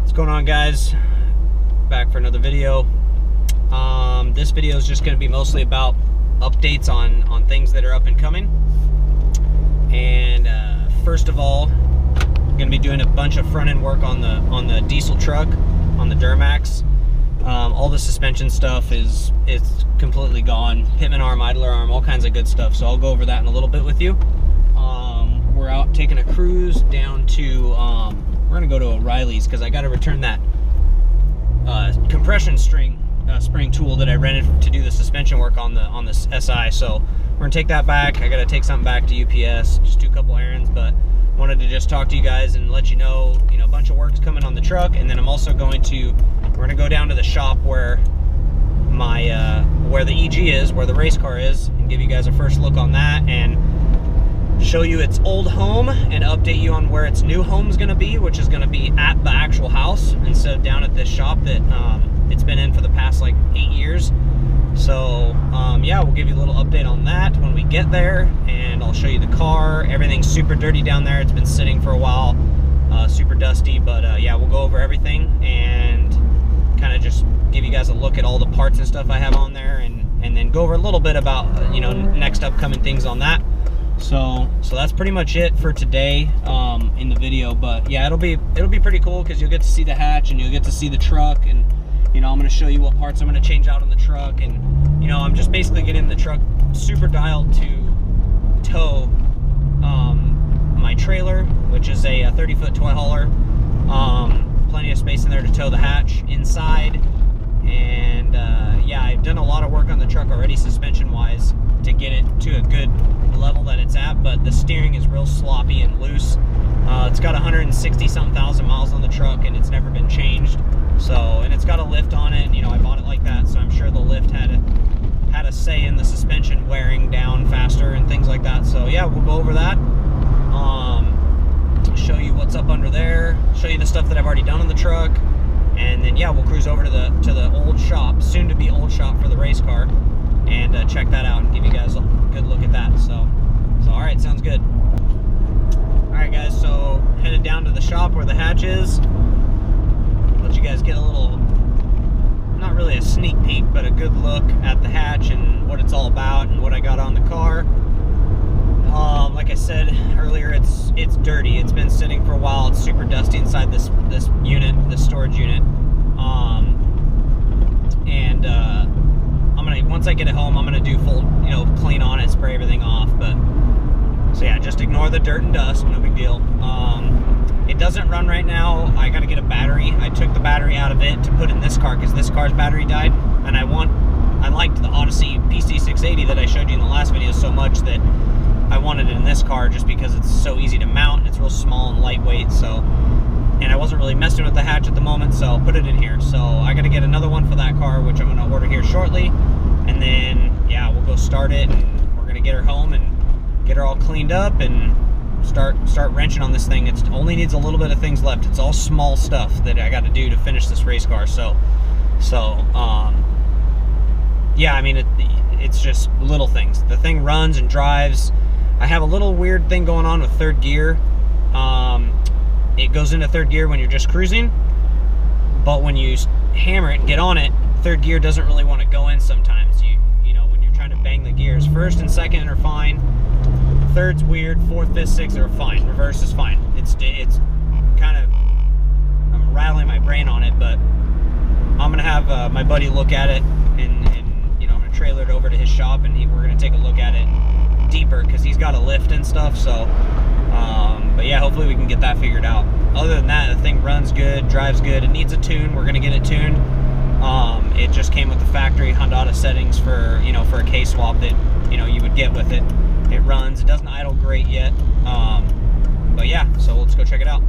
What's going on, guys? Back for another video. This video is just going to be mostly about updates on things that are up and coming. And first of all, I'm going to be doing a bunch of front end work on the diesel truck, on the Duramax. All the suspension stuff it's completely gone. Pitman arm, idler arm, all kinds of good stuff. So I'll go over that in a little bit with you. We're out taking a cruise down to we're gonna go to O'Reilly's because I got to return that compression spring tool that I rented to do the suspension work on the SI. So we're gonna take that back. I got to take something back to UPS, just do a couple errands, but wanted to just talk to you guys and let you know, a bunch of work's coming on the truck. And then I'm also we're gonna go down to the shop where where the EG is, where the race car is, and give you guys a first look on that and show you its old home and update you on where its new home's gonna be, which is gonna be at the actual house instead of down at this shop that it's been in for the past like 8 years. So yeah, we'll give you a little update on that when we get there, and I'll show you the car. Everything's super dirty down there. It's been sitting for a while, super dusty, but yeah, we'll go over everything and kind of just give you guys a look at all the parts and stuff I have on there, and then go over a little bit about next upcoming things on that. So that's pretty much it for today in the video. But yeah, it'll be pretty cool because you'll get to see the hatch and you'll get to see the truck, and I'm going to show you what parts I'm going to change out on the truck. And I'm just basically getting the truck super dialed to tow my trailer, which is a 30-foot toy hauler. Plenty of space in there to tow the hatch inside. And yeah, I've done a lot of work on the truck already suspension wise to get it to a good level that it's at, but the steering is real sloppy and loose. It's got 160-something thousand miles on the truck, and it's never been changed. So, and it's got a lift on it, and I bought it like that, so I'm sure the lift had a say in the suspension wearing down faster and things like that. So yeah, we'll go over that, show you what's up under there, show you the stuff that I've already done on the truck, and then yeah, we'll cruise over to the old shop, soon to be old shop for the race car, and check that out and give you guys a good look at that. So all right, sounds good. All right, guys, so headed down to the shop where the hatch is. Let you guys get a little, not really a sneak peek, but a good look at the hatch and what it's all about and what I got on the car. Like I said earlier, it's dirty. It's been sitting for a while. It's super dusty inside this unit, this storage unit. And once I get it home, I'm gonna do full, clean on it, spray everything off. But so yeah, just ignore the dirt and dust. No big deal. It doesn't run right now. I gotta get a battery. I took the battery out of it to put in this car because this car's battery died, and I liked the Odyssey PC680 that I showed you in the last video so much that I wanted it in this car just because it's so easy to mount. It's real small and lightweight. So, and I wasn't really messing with the hatch at the moment, so I'll put it in here. So I gotta get another one for that car, which I'm gonna order here shortly, and then yeah, we'll go start it, and we're gonna get her home and get her all cleaned up and start wrenching on this thing. It only needs a little bit of things left. It's all small stuff that I got to do to finish this race car. So yeah, I mean it's just little things. The thing runs and drives. I have a little weird thing going on with third gear. It goes into third gear when you're just cruising, but when you hammer it and get on it, third gear doesn't really want to go in sometimes. When you're trying to bang the gears, first and second are fine. Third's weird. Fourth, fifth, sixth are fine. Reverse is fine. It's kind of, I'm rattling my brain on it, but I'm gonna have my buddy look at it, and I'm gonna trailer it over to his shop, and we're gonna take a look at it deeper because he's got a lift and stuff. So, but yeah, hopefully we can get that figured out. Other than that, the thing runs good, drives good. It needs a tune. We're gonna get it tuned. It just came with the factory Honda settings for for a K swap that you would get with it. It runs. It doesn't idle great yet, but yeah. So let's go check it out.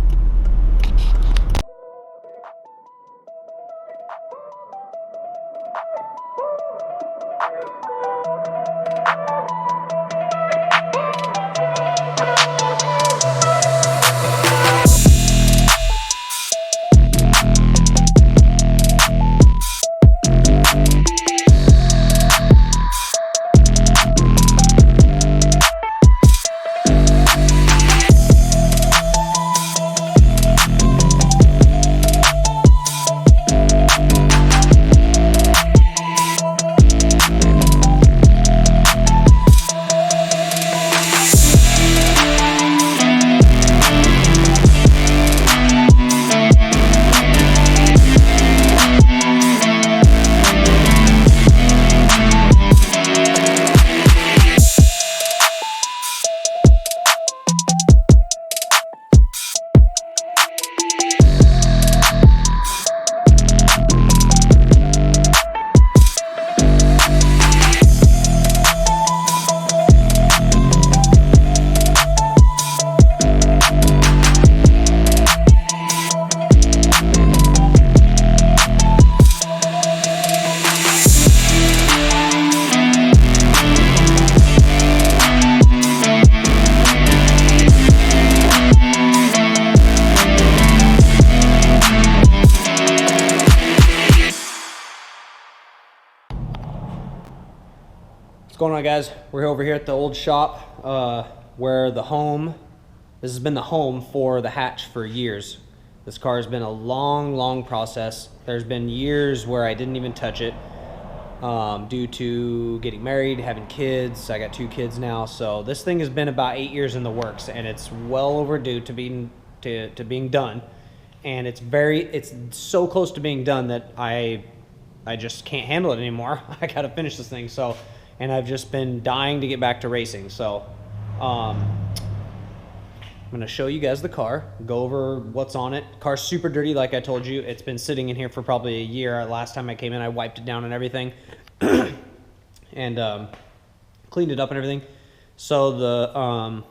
going on, guys? We're over here at the old shop where the home, this has been the home for the hatch for years. This car has been a long process. There's been years where I didn't even touch it due to getting married, having kids. I got 2 kids now, so this thing has been about 8 years in the works, and it's well overdue to being done. And it's so close to being done that I just can't handle it anymore. I got to finish this thing. So, and I've just been dying to get back to racing. So, I'm gonna show you guys the car, go over what's on it. Car's super dirty, like I told you. It's been sitting in here for probably a year. Last time I came in, I wiped it down and everything, and cleaned it up and everything. So the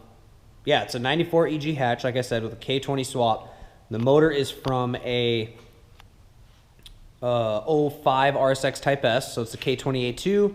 yeah, it's a 94 EG hatch, like I said, with a K20 swap. The motor is from a 05 RSX Type S, so it's a K20A2.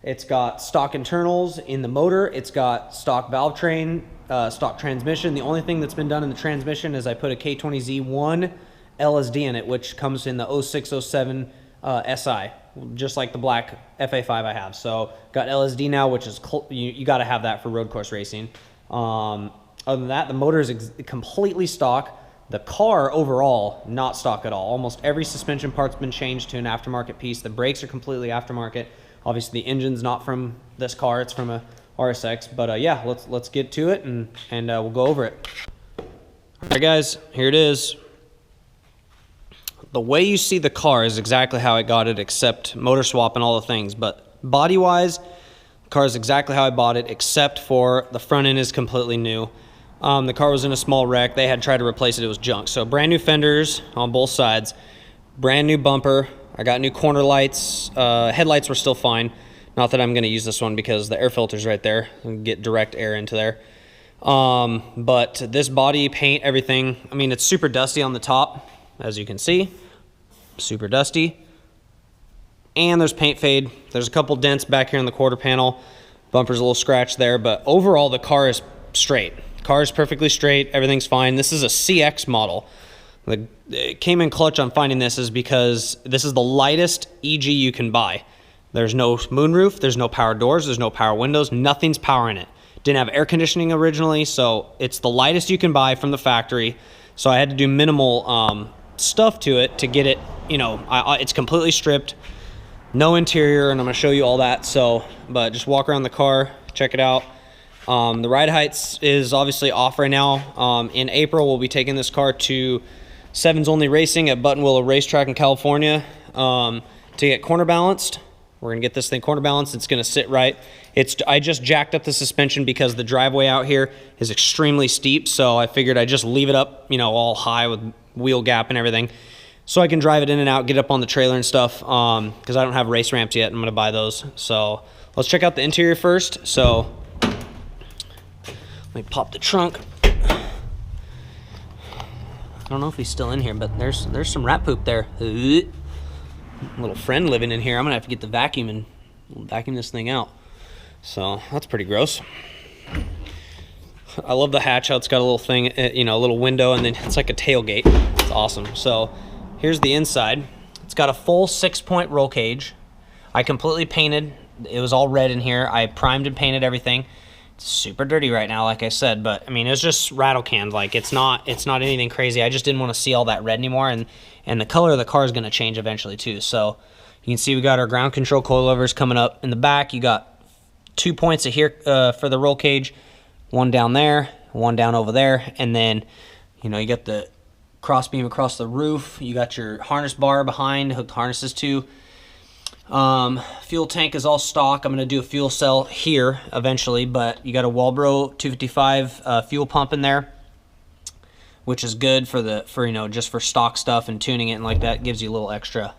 It's got stock internals in the motor. It's got stock valve train, stock transmission. The only thing that's been done in the transmission is I put a K20Z1 LSD in it, which comes in the 0607 SI, just like the black FA5 I have. So got LSD now, which is you got to have that for road course racing. Other than that, the motor is completely stock. The car overall, not stock at all. Almost every suspension part's been changed to an aftermarket piece. The brakes are completely aftermarket. Obviously, the engine's not from this car; it's from a RSX. But yeah, let's get to it and we'll go over it. All right, guys, here it is. The way you see the car is exactly how I got it, except motor swap and all the things. But body-wise, the car is exactly how I bought it, except for the front end is completely new. The car was in a small wreck. They had tried to replace it. It was junk. So brand new fenders on both sides, brand new bumper. I got new corner lights. Headlights were still fine. Not that I'm going to use this one because the air filter's right there and get direct air into there. But this body, paint, everything, I mean, it's super dusty on the top, as you can see. Super dusty. And there's paint fade. There's a couple dents back here in the quarter panel. Bumper's a little scratched there, but overall the car is straight. Car is perfectly straight. Everything's fine. This is a CX model. It came in clutch on finding this is because this is the lightest EG you can buy. There's no moonroof. There's no power doors. There's no power windows. Nothing's powering it. Didn't have air conditioning originally, so it's the lightest you can buy from the factory. So I had to do minimal stuff to it to get it, you know, it's completely stripped. No interior, and I'm going to show you all that. So, but just walk around the car, check it out. The ride heights is obviously off right now. In April, we'll be taking this car to Sevens Only Racing at Buttonwillow Racetrack in California to get corner balanced. We're gonna get this thing corner balanced. It's gonna sit right. I just jacked up the suspension because the driveway out here is extremely steep, so I figured I'd just leave it up, you know, all high with wheel gap and everything, so I can drive it in and out, get up on the trailer and stuff, because I don't have race ramps yet. I'm gonna buy those. So let's check out the interior first. So let me pop the trunk. I don't know if he's still in here, but there's some rat poop there. A little friend living in here. I'm gonna have to get the vacuum and vacuum this thing out. So that's pretty gross. I love the hatch, how it's got a little thing, you know, a little window, and then it's like a tailgate. It's awesome. So here's the inside. It's got a full 6-point roll cage. I completely painted. It was all red in here. I primed and painted everything. Super dirty right now, like I said, but I mean, it's just rattle canned. Like it's not anything crazy. I just didn't want to see all that red anymore, and the color of the car is going to change eventually too. So you can see we got our ground control coilovers coming up in the back. You got 2 points here for the roll cage, one down there, one down over there, and then you know you got the cross beam across the roof. You got your harness bar behind, hooked harnesses too. Fuel tank is all stock. I'm going to do a fuel cell here eventually, but you got a Walbro 255 fuel pump in there, which is good for you know, just for stock stuff and tuning it and like that. Gives you a little extra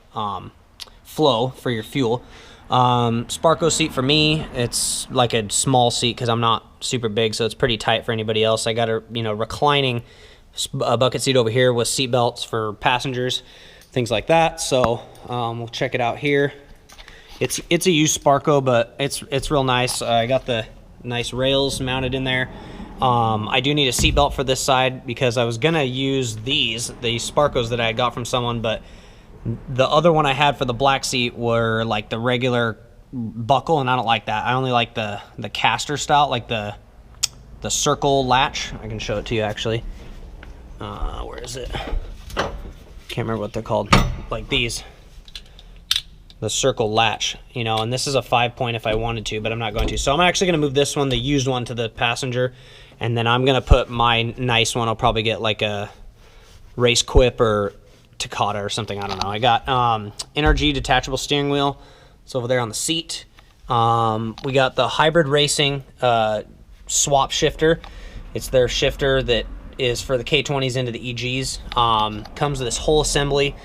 flow for your fuel. Sparco seat for me, it's like a small seat because I'm not super big, so it's pretty tight for anybody else. I got a, you know, reclining bucket seat over here with seat belts for passengers, things like that. So we'll check it out here. It's a used Sparco, but it's real nice. I got the nice rails mounted in there. I do need a seat belt for this side because I was gonna use these Sparcos that I got from someone, but the other one I had for the black seat were like the regular buckle, and I don't like that. I only like the caster style, like the circle latch. I can show it to you actually. Where is it? Can't remember what they're called. Like these. The circle latch, you know, and this is a 5-point if I wanted to, but I'm not going to. So I'm actually going to move this one, the used one, to the passenger, and then I'm going to put my nice one. I'll probably get like a Race Quip or Takata or something. I don't know. I got NRG detachable steering wheel. It's over there on the seat. We got the Hybrid Racing swap shifter. It's their shifter that is for the K20s into the EGs. Comes with this whole assembly.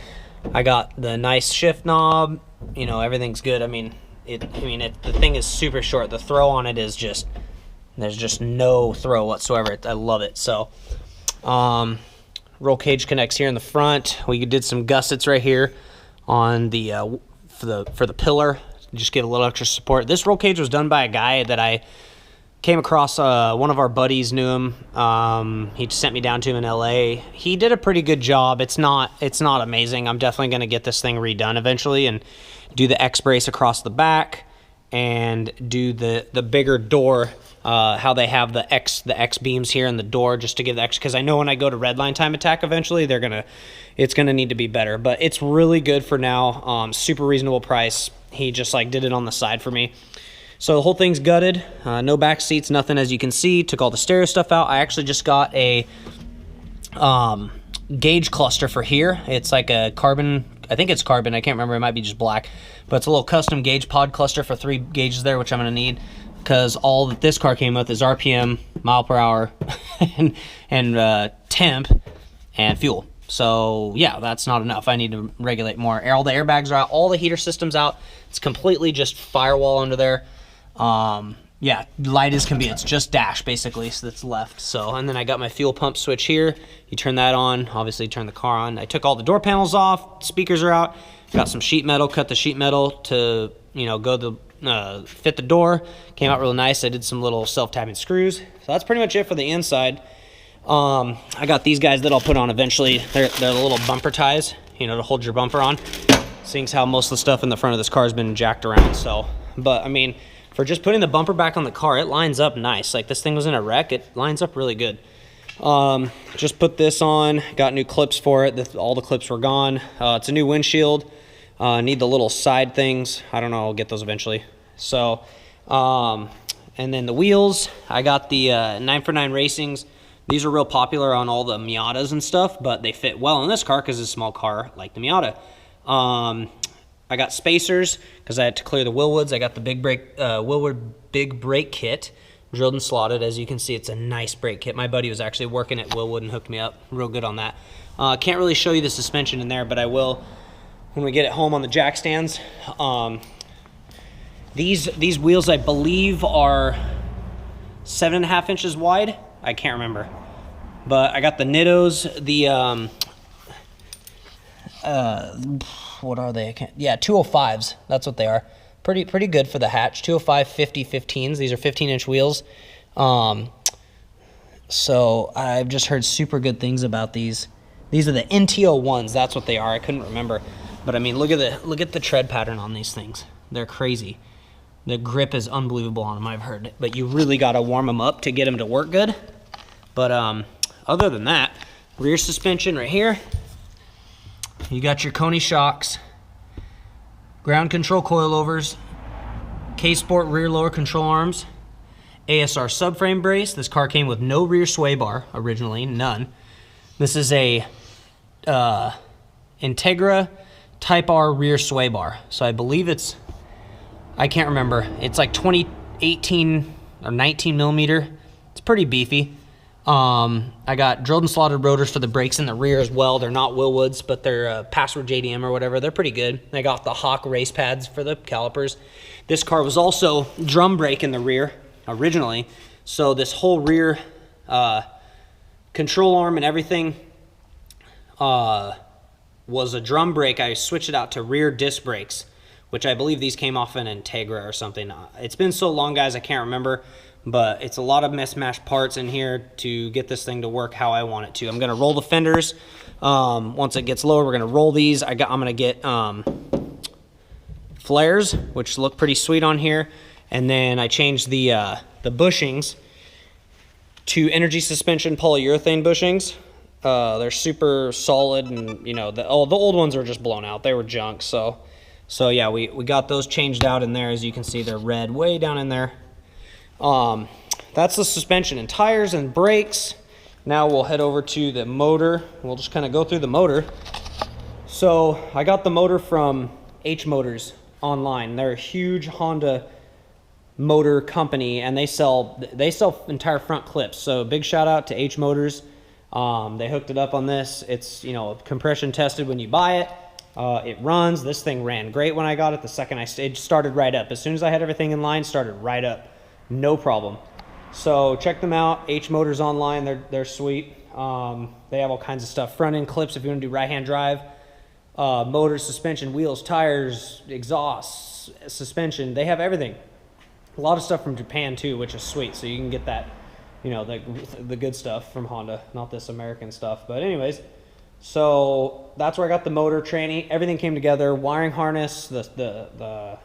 I got the nice shift knob. You know, everything's good. I mean, the thing is super short. The throw on it is just, there's just no throw whatsoever. I love it. So, roll cage connects here in the front. We did some gussets right here on the for the pillar. Just get a little extra support. This roll cage was done by a guy that I came across. One of our buddies knew him. He sent me down to him in LA. He did a pretty good job. It's not amazing. I'm definitely going to get this thing redone eventually and do the X brace across the back and do the bigger door. How they have the X beams here in the door, just to give the X, because I know when I go to Redline Time Attack eventually, it's gonna need to be better. But it's really good for now. Super reasonable price. He just like did it on the side for me. So the whole thing's gutted, no back seats, nothing, as you can see. Took all the stereo stuff out. I actually just got a gauge cluster for here. It's like a carbon, I think it's carbon, I can't remember, it might be just black, but it's a little custom gauge pod cluster for 3 gauges there, which I'm gonna need, because all that this car came with is RPM, mile per hour, and temp, and fuel. So yeah, that's not enough. I need to regulate more. All the airbags are out, all the heater system's out. It's completely just firewall under there. Yeah, light as can be. It's just dash basically, so that's left. So, and then I got my fuel pump switch here. You turn that on, obviously turn the car on. I took all the door panels off, speakers are out. Got some sheet metal, cut the sheet metal to, you know, go fit the door. Came out real nice. I did some little self-tapping screws. So that's pretty much it for the inside. I got these guys that I'll put on eventually. They're the little bumper ties, you know, to hold your bumper on. Seeing how most of the stuff in the front of this car has been jacked around. So, but I mean, for just putting the bumper back on the car, it lines up nice. Like this thing was in a wreck, it lines up really good. Just put this on, got new clips for it. All the clips were gone. It's a new windshield. Need the little side things. I don't know, I'll get those eventually. So, and then the wheels, I got the 9for9 Racings. These are real popular on all the Miatas and stuff, but they fit well in this car because it's a small car like the Miata. I got spacers because I had to clear the Willwoods. I got the Willwood big brake kit drilled and slotted. As you can see, it's a nice brake kit. My buddy was actually working at Willwood and hooked me up real good on that. Can't really show you the suspension in there, but I will when we get it home on the jack stands. These wheels, I believe, are 7.5 inches wide. I can't remember, but I got the Nittos, the what are they? 205s. That's what they are. Pretty good for the hatch. 205 50-15s. These are 15-inch wheels. So I've just heard super good things about these. These are the NTO1s. That's what they are. I couldn't remember, but I mean, look at the tread pattern on these things. They're crazy. The grip is unbelievable on them, I've heard. But you really got to warm them up to get them to work good. But other than that, rear suspension right here. You got your Coney shocks, ground control coilovers, K-Sport rear lower control arms, ASR subframe brace. This car came with no rear sway bar originally, none. This is a Integra Type R rear sway bar. So I believe it's, I can't remember. It's like 2018 or 19 millimeter. It's pretty beefy. I got drilled and slotted rotors for the brakes in the rear as well. They're not Willwoods, but they're Password JDM or whatever. They're pretty good. I got the Hawk race pads for the calipers. This car was also drum brake in the rear originally. So this whole rear control arm and everything was a drum brake. I switched it out to rear disc brakes, which I believe these came off an Integra or something. It's been so long, guys, I can't remember. But it's a lot of mismatched parts in here to get this thing to work how I want it to. I'm going to roll the fenders. Once it gets lower, we're going to roll these. I'm going to get flares, which look pretty sweet on here. And then I changed the bushings to energy suspension polyurethane bushings. They're super solid, and you know, the old ones are just blown out. They were junk. So yeah, we got those changed out in there. As you can see, they're red way down in there. That's the suspension and tires and brakes. Now we'll head over to the motor. We'll just kind of go through the motor. So I got the motor from H Motors online. They're a huge Honda motor company, and they sell entire front clips. So big shout out to H Motors. They hooked it up on this. It's, you know, compression tested when you buy it. It runs. This thing ran great when I got it. The second it started right up. As soon as I had everything in line, started right up. No problem. So check them out. H Motors online. They're sweet. They have all kinds of stuff. Front end clips if you want to do right hand drive. Motor, suspension, wheels, tires, exhausts, suspension. They have everything. A lot of stuff from Japan too, which is sweet. So you can get that, you know, the good stuff from Honda, not this American stuff. But anyways, so that's where I got the motor, tranny. Everything came together. Wiring harness, the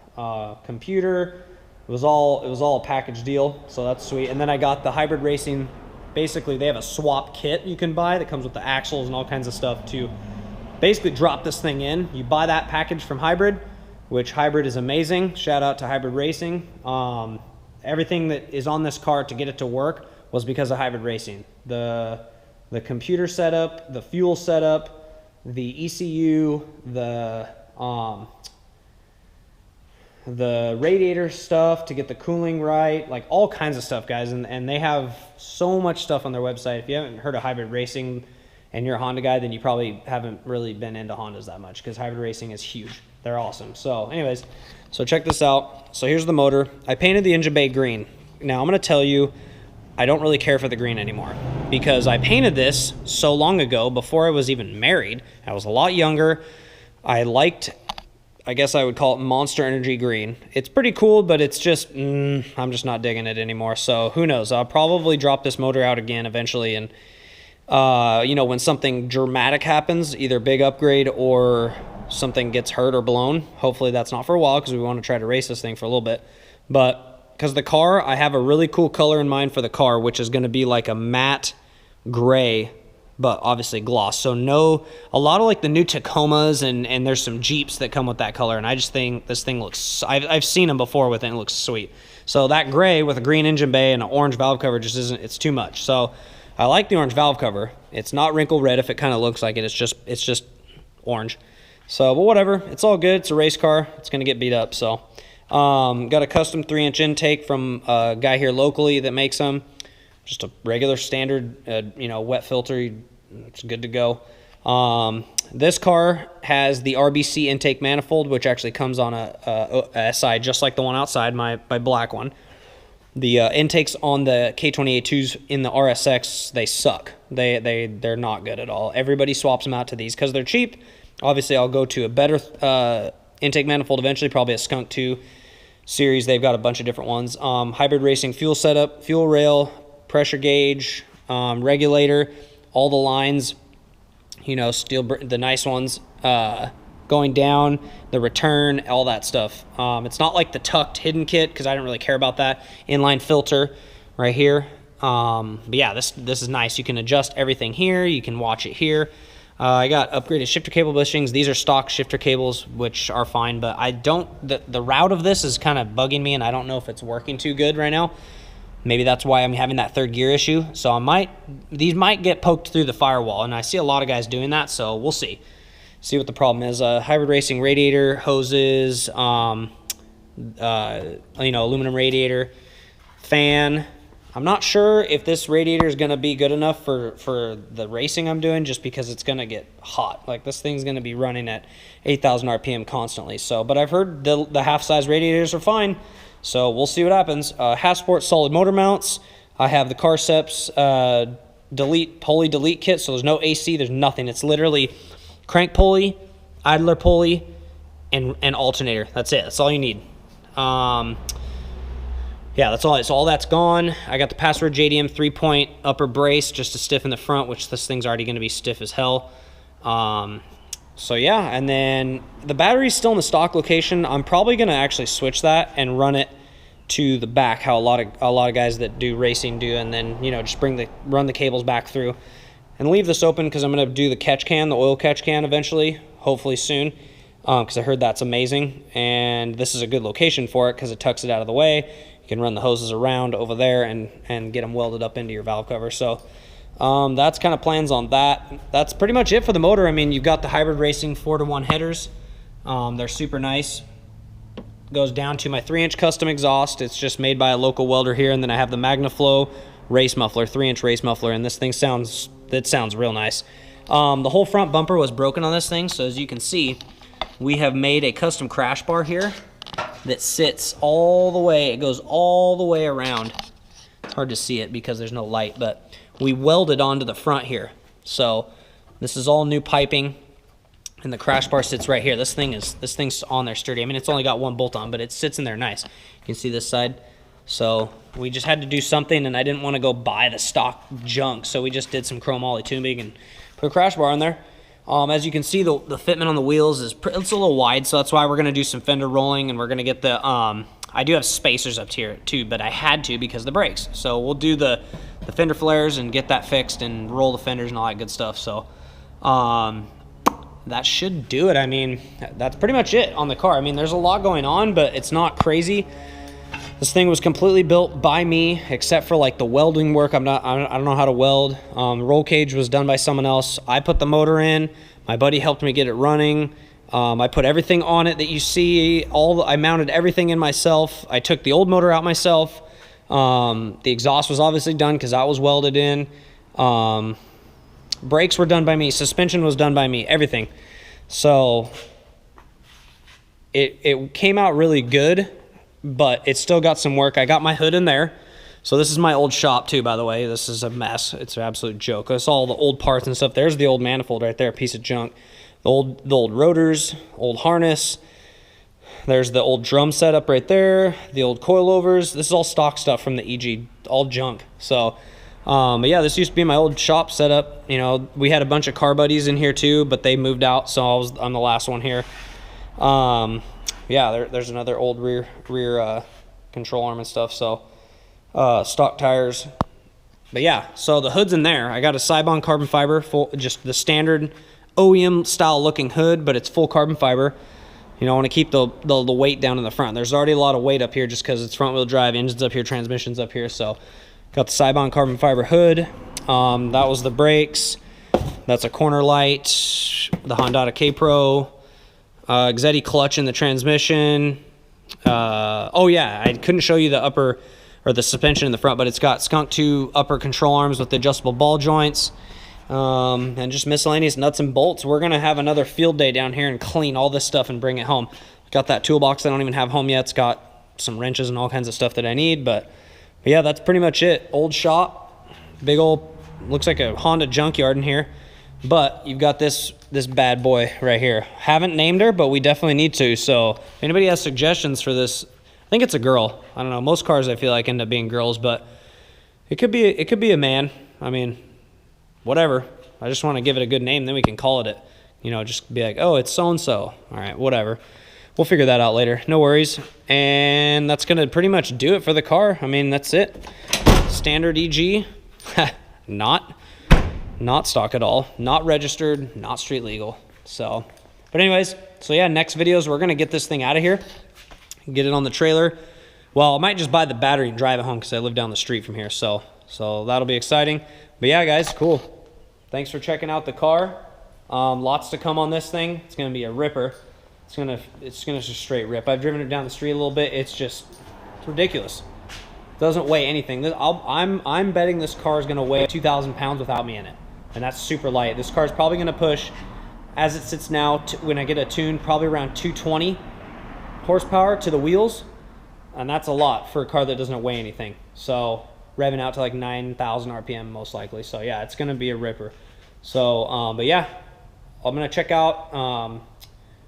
computer. It was all a package deal. So that's sweet. And then I got the hybrid racing. Basically, they have a swap kit you can buy that comes with the axles and all kinds of stuff to basically drop this thing in. You buy that package from Hybrid, which Hybrid is amazing. Shout out to Hybrid Racing. Everything that is on this car to get it to work was because of Hybrid Racing. The computer setup, the fuel setup, the ECU, the radiator stuff to get the cooling right, like all kinds of stuff, guys. And they have so much stuff on their website. If you haven't heard of Hybrid Racing and you're a Honda guy, then you probably haven't really been into Hondas that much, because Hybrid Racing is huge. They're awesome. So anyways, so check this out. So here's the motor. I painted the engine bay green. Now I'm going to tell you, I don't really care for the green anymore, because I painted this so long ago, before I was even married. I was a lot younger. I liked, I guess I would call it Monster Energy green. It's pretty cool, but it's just, I'm just not digging it anymore. So who knows? I'll probably drop this motor out again eventually, and you know, when something dramatic happens, either big upgrade or something gets hurt or blown. Hopefully that's not for a while, because we want to try to race this thing for a little bit. But because the car, I have a really cool color in mind for the car, which is going to be like a matte gray, but obviously gloss. So a lot of like the new Tacomas and there's some Jeeps that come with that color, and I just think this thing looks, I've seen them before with it, and it looks sweet. So that gray with a green engine bay and an orange valve cover just isn't, it's too much. So I like the orange valve cover. It's not wrinkle red if it kind of looks like it. It's just orange. So, but whatever. It's all good. It's a race car. It's going to get beat up. So, got a custom 3-inch intake from a guy here locally that makes them. Just a regular standard, you know, wet filter. It's good to go. This car has the RBC intake manifold, which actually comes on a SI, just like the one outside, my black one. The intakes on the K20 A2s in the RSX, they suck. They're not good at all. Everybody swaps them out to these because they're cheap. Obviously, I'll go to a better intake manifold eventually, probably a Skunk 2 series. They've got a bunch of different ones. Hybrid Racing fuel setup, fuel rail, pressure gauge, regulator, all the lines, you know, steel, the nice ones, going down, the return, all that stuff. It's not like the tucked hidden kit, because I didn't really care about that. Inline filter right here. But yeah, this is nice. You can adjust everything here. You can watch it here. I got upgraded shifter cable bushings. These are stock shifter cables, which are fine, but I don't, the route of this is kind of bugging me, and I don't know if it's working too good right now. Maybe that's why I'm having that third gear issue. So these might get poked through the firewall, and I see a lot of guys doing that, so we'll see what the problem is. Hybrid Racing radiator, hoses, you know, aluminum radiator, fan. I'm not sure if this radiator is going to be good enough for the racing I'm doing, just because it's going to get hot. Like, this thing's going to be running at 8,000 RPM constantly. So, but I've heard the half-size radiators are fine, so we'll see what happens. Half-sport solid motor mounts. I have the Carceps pulley delete kit, so there's no AC, there's nothing. It's literally crank pulley, idler pulley, and alternator. That's it. That's all you need. Yeah, that's all. So all that's gone. I got the Password JDM 3-point upper brace just to stiffen the front, which this thing's already going to be stiff as hell. So yeah, and then the battery's still in the stock location. I'm probably gonna actually switch that and run it to the back, how a lot of guys that do racing do, and then, you know, just run the cables back through and leave this open, because I'm gonna do the catch can, the oil catch can eventually, hopefully soon, because I heard that's amazing, and this is a good location for it because it tucks it out of the way. You can run the hoses around over there and get them welded up into your valve cover. So that's kind of plans on that. That's pretty much it for the motor. I mean, you've got the hybrid racing 4-to-1 headers. They're super nice. Goes down to my 3-inch custom exhaust. It's just made by a local welder here. And then I have the MagnaFlow race muffler, 3-inch race muffler, and this thing sounds real nice. The whole front bumper was broken on this thing, so as you can see, we have made a custom crash bar here that sits all the way, it goes all the way around. It's hard to see it because there's no light, but we welded onto the front here. So this is all new piping, and the crash bar sits right here. This thing's on there sturdy. I mean, it's only got one bolt on, but it sits in there nice. You can see this side. So we just had to do something, and I didn't want to go buy the stock junk, so we just did some chrome ollie tubing and put a crash bar on there. As you can see, the fitment on the wheels it's a little wide, so that's why we're going to do some fender rolling, and we're going to get the I do have spacers up here too, but I had to because of the brakes. So we'll do the fender flares and get that fixed and roll the fenders and all that good stuff. So that should do it. I mean, that's pretty much it on the car. I mean, there's a lot going on, but it's not crazy. This thing was completely built by me, except for like the welding work. I don't know how to weld. Roll cage was done by someone else. I put the motor in. My buddy helped me get it running. I put everything on it that you see. I mounted everything in myself. I took the old motor out myself. The exhaust was obviously done because that was welded in. Brakes were done by me. Suspension was done by me. Everything. So it came out really good, but it's still got some work. I got my hood in there. So this is my old shop too, by the way. This is a mess. It's an absolute joke. That's all the old parts and stuff. There's the old manifold right there, a piece of junk. The old rotors, old harness. There's the old drum setup right there. The old coilovers. This is all stock stuff from the EG, all junk. So, but yeah, this used to be my old shop setup. You know, we had a bunch of car buddies in here too, but they moved out, so I'm the last one here. Yeah, there's another old rear control arm and stuff. So, stock tires. But yeah, so the hood's in there. I got a Cybon carbon fiber, just the standard OEM style looking hood, but it's full carbon fiber. You know, I want to keep the weight down in the front. There's already a lot of weight up here just because it's front wheel drive, engine's up here, transmission's up here. So got the Cybon carbon fiber hood. That was the brakes. That's a corner light, the Honda K-Pro, Xetti clutch in the transmission. Oh yeah, I couldn't show you the upper or the suspension in the front, but it's got Skunk 2 upper control arms with adjustable ball joints. And just miscellaneous nuts and bolts. We're going to have another field day down here and clean all this stuff and bring it home. Got that toolbox I don't even have home yet. It's got some wrenches and all kinds of stuff that I need. But yeah, that's pretty much it. Old shop. Big old, looks like a Honda junkyard in here. But you've got this bad boy right here. Haven't named her, but we definitely need to. So if anybody has suggestions for this, I think it's a girl. I don't know. Most cars I feel like end up being girls, but it could be a man. I mean, whatever. I just want to give it a good name, then we can call it. You know, just be like, oh, it's so-and-so. All right, whatever. We'll figure that out later. No worries. And that's going to pretty much do it for the car. I mean, that's it. Standard EG. Not stock at all. Not registered. Not street legal. So, but anyways, so yeah, next videos, we're going to get this thing out of here. Get it on the trailer. Well, I might just buy the battery and drive it home because I live down the street from here. So that'll be exciting. But yeah, guys, cool. Thanks for checking out the car. Lots to come on this thing. It's gonna be a ripper. It's gonna just straight rip. I've driven it down the street a little bit. It's ridiculous. Doesn't weigh anything. I'm betting this car is gonna weigh 2,000 pounds without me in it, and that's super light. This car is probably gonna push, as it sits now, when I get it tuned, probably around 220 horsepower to the wheels, and that's a lot for a car that doesn't weigh anything. So revving out to like 9,000 RPM most likely. So yeah, it's gonna be a ripper. So but yeah, I'm gonna check out, I'm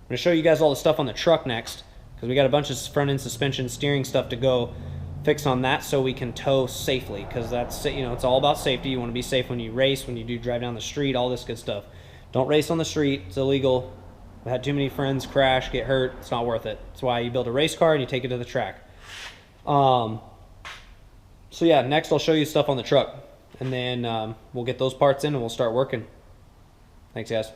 gonna show you guys all the stuff on the truck next, because we got a bunch of front end suspension steering stuff to go fix on that so we can tow safely, because that's, you know, it's all about safety. You want to be safe when you race, when you do drive down the street, all this good stuff. Don't race on the street. It's illegal. I've had too many friends crash, get hurt. It's not worth it. That's why you build a race car and you take it to the track. So yeah, next I'll show you stuff on the truck. And then we'll get those parts in and we'll start working. Thanks, guys.